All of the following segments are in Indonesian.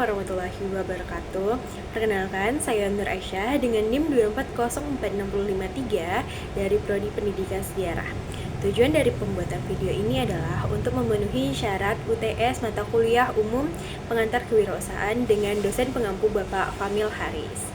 warahmatullahi wabarakatuh. Perkenalkan, saya Nur Aisyah dengan NIM 2404653 dari Prodi Pendidikan Sejarah. Tujuan dari pembuatan video ini adalah untuk memenuhi syarat UTS mata kuliah umum pengantar kewirausahaan dengan dosen pengampu Bapak Famil Haris.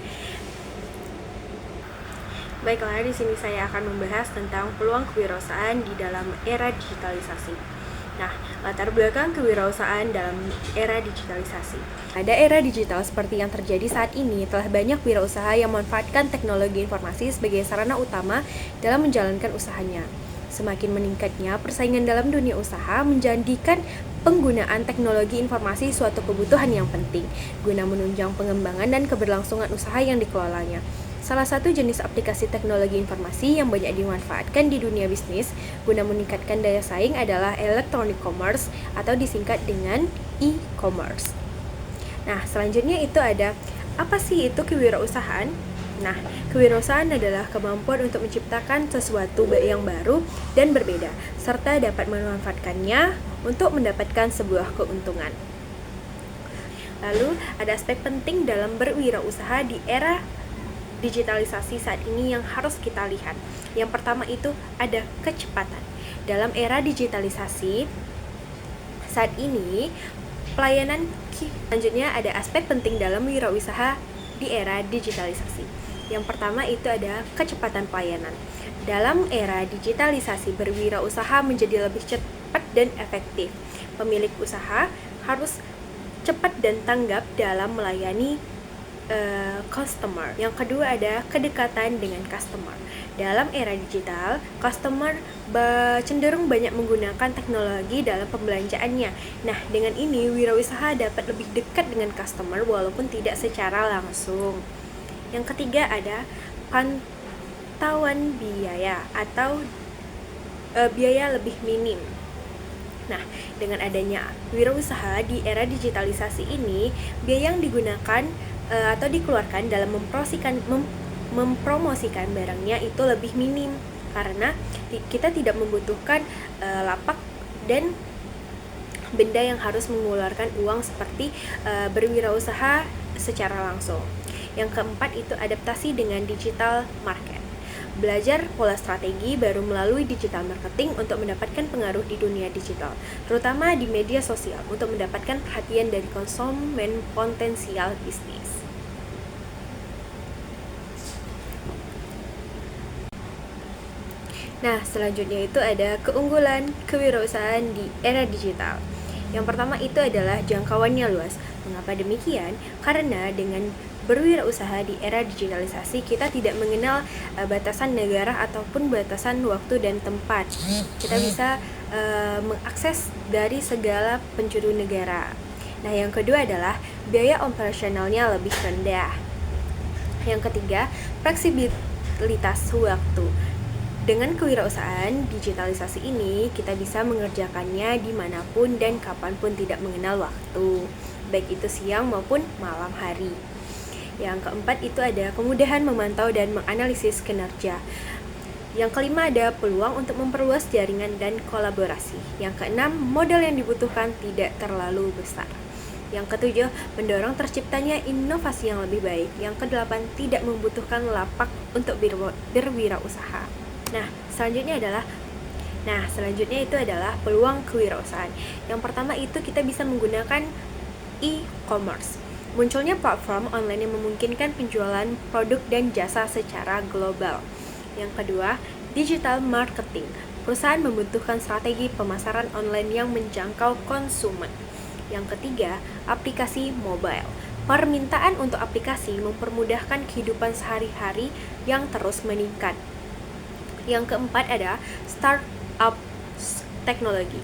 Baiklah, di sini saya akan membahas tentang peluang kewirausahaan di dalam era digitalisasi. Nah, latar belakang kewirausahaan dalam era digitalisasi. Pada era digital seperti yang terjadi saat ini, telah banyak wirausaha yang memanfaatkan teknologi informasi sebagai sarana utama dalam menjalankan usahanya. Semakin meningkatnya persaingan dalam dunia usaha menjadikan penggunaan teknologi informasi suatu kebutuhan yang penting guna menunjang pengembangan dan keberlangsungan usaha yang dikelolanya. Salah satu jenis aplikasi teknologi informasi yang banyak dimanfaatkan di dunia bisnis guna meningkatkan daya saing adalah electronic commerce atau disingkat dengan e-commerce. Nah, selanjutnya itu ada, apa sih itu kewirausahaan? Nah, kewirausahaan adalah kemampuan untuk menciptakan sesuatu yang baru dan berbeda, serta dapat memanfaatkannya untuk mendapatkan sebuah keuntungan. Lalu, ada aspek penting dalam berwirausaha di era digitalisasi saat ini yang harus kita lihat. Yang pertama itu ada kecepatan. Dalam era digitalisasi saat ini, pelayanan selanjutnya ada aspek penting dalam wirausaha di era digitalisasi. Yang pertama itu ada kecepatan pelayanan. Dalam era digitalisasi, berwirausaha menjadi lebih cepat dan efektif. Pemilik usaha harus cepat dan tanggap dalam melayani customer. Yang kedua ada kedekatan dengan customer. Dalam era digital, customer cenderung banyak menggunakan teknologi dalam pembelanjaannya. Nah, dengan ini wirausaha dapat lebih dekat dengan customer walaupun tidak secara langsung. Yang ketiga ada pantauan biaya atau biaya lebih minim. Nah, dengan adanya wirausaha di era digitalisasi ini, biaya yang digunakan atau dikeluarkan dalam mempromosikan barangnya itu lebih minim karena kita tidak membutuhkan lapak dan benda yang harus mengeluarkan uang seperti berwirausaha secara langsung. Yang keempat itu adaptasi dengan digital market. Belajar pola strategi baru melalui digital marketing untuk mendapatkan pengaruh di dunia digital, terutama di media sosial untuk mendapatkan perhatian dari konsumen potensial bisnis. Nah, selanjutnya itu ada keunggulan kewirausahaan di era digital. Yang pertama itu adalah jangkauannya luas. Mengapa demikian? Karena dengan berwirausaha di era digitalisasi, kita tidak mengenal batasan negara ataupun batasan waktu dan tempat. Kita bisa mengakses dari segala penjuru negara. Nah, yang kedua adalah biaya operasionalnya lebih rendah. Yang ketiga, fleksibilitas waktu. Dengan kewirausahaan digitalisasi ini, kita bisa mengerjakannya dimanapun dan kapanpun tidak mengenal waktu, baik itu siang maupun malam hari. Yang keempat itu ada kemudahan memantau dan menganalisis kinerja. Yang kelima ada peluang untuk memperluas jaringan dan kolaborasi. Yang keenam, modal yang dibutuhkan tidak terlalu besar. Yang ketujuh, mendorong terciptanya inovasi yang lebih baik. Yang kedelapan, tidak membutuhkan lapak untuk berwirausaha. Nah, selanjutnya itu adalah peluang kewirausahaan. Yang pertama itu kita bisa menggunakan e-commerce. Munculnya platform online yang memungkinkan penjualan produk dan jasa secara global. Yang kedua, digital marketing. Perusahaan membutuhkan strategi pemasaran online yang menjangkau konsumen. Yang ketiga, aplikasi mobile. Permintaan untuk aplikasi mempermudahkan kehidupan sehari-hari yang terus meningkat. Yang keempat ada startup teknologi.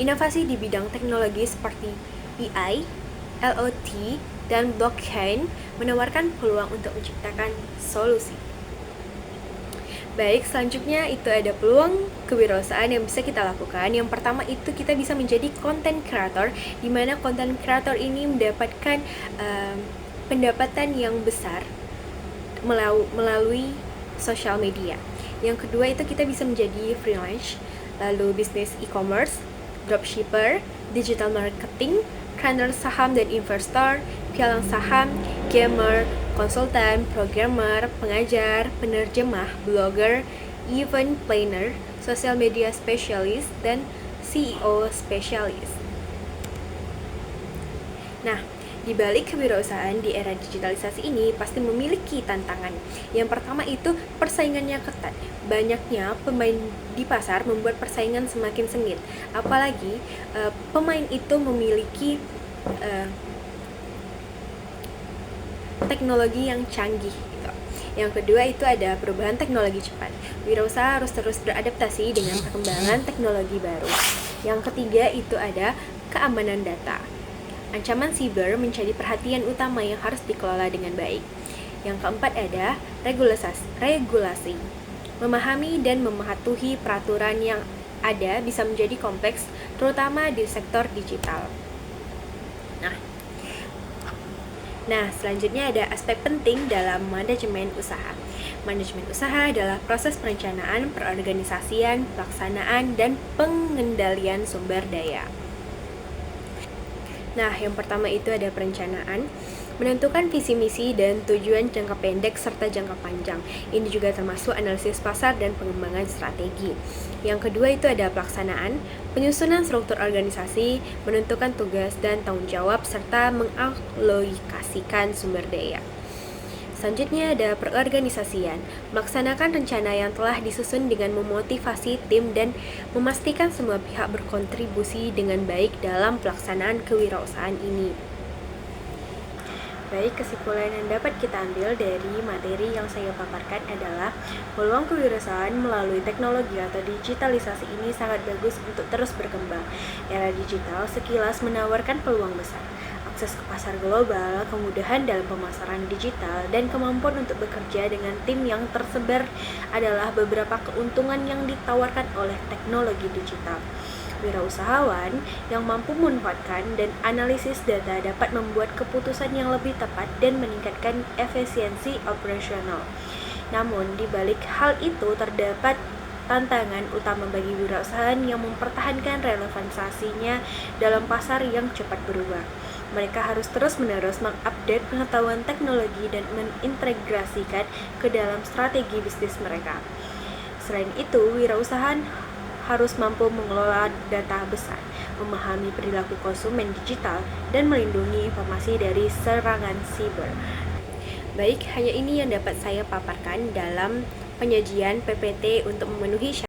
Inovasi di bidang teknologi seperti AI, IoT, dan blockchain menawarkan peluang untuk menciptakan solusi. Baik, selanjutnya itu ada peluang kewirausahaan yang bisa kita lakukan. Yang pertama itu kita bisa menjadi content creator, di mana content creator ini mendapatkan pendapatan yang besar melalui sosial media. Yang kedua itu kita bisa menjadi freelance, lalu bisnis e-commerce, dropshipper, digital marketing, trader saham dan investor, pialang saham, gamer, konsultan, programmer, pengajar, penerjemah, blogger, event planner, social media specialist, dan CEO spesialis. Nah, di balik kewirausahaan di era digitalisasi ini pasti memiliki tantangan. Yang pertama itu persaingannya ketat. Banyaknya pemain di pasar membuat persaingan semakin sengit. Apalagi pemain itu memiliki teknologi yang canggih gitu. Yang kedua itu ada perubahan teknologi cepat. Wirausaha harus terus beradaptasi dengan perkembangan teknologi baru. Yang ketiga itu ada keamanan data. Ancaman siber menjadi perhatian utama yang harus dikelola dengan baik. Yang keempat ada regulasi. Memahami dan mematuhi peraturan yang ada bisa menjadi kompleks, terutama di sektor digital. Nah, selanjutnya ada aspek penting dalam manajemen usaha. Manajemen usaha adalah proses perencanaan, perorganisasian, pelaksanaan, dan pengendalian sumber daya. Nah, yang pertama itu ada perencanaan, menentukan visi misi dan tujuan jangka pendek serta jangka panjang. Ini juga termasuk analisis pasar dan pengembangan strategi. Yang kedua itu ada pelaksanaan, penyusunan struktur organisasi, menentukan tugas dan tanggung jawab serta mengalokasikan sumber daya. Selanjutnya ada perorganisasian, melaksanakan rencana yang telah disusun dengan memotivasi tim dan memastikan semua pihak berkontribusi dengan baik dalam pelaksanaan kewirausahaan ini. Baik, kesimpulan yang dapat kita ambil dari materi yang saya paparkan adalah peluang kewirausahaan melalui teknologi atau digitalisasi ini sangat bagus untuk terus berkembang. Era digital sekilas menawarkan peluang besar, akses ke pasar global, kemudahan dalam pemasaran digital, dan kemampuan untuk bekerja dengan tim yang tersebar adalah beberapa keuntungan yang ditawarkan oleh teknologi digital. Wirausahawan yang mampu memanfaatkan dan analisis data dapat membuat keputusan yang lebih tepat dan meningkatkan efisiensi operasional. Namun, di balik hal itu terdapat tantangan utama bagi wirausahaan yang mempertahankan relevansinya dalam pasar yang cepat berubah. Mereka harus terus-menerus mengupdate pengetahuan teknologi dan mengintegrasikan ke dalam strategi bisnis mereka. Selain itu, wirausahaan harus mampu mengelola data besar, memahami perilaku konsumen digital, dan melindungi informasi dari serangan siber. Baik, hanya ini yang dapat saya paparkan dalam penyajian PPT untuk memenuhi syarat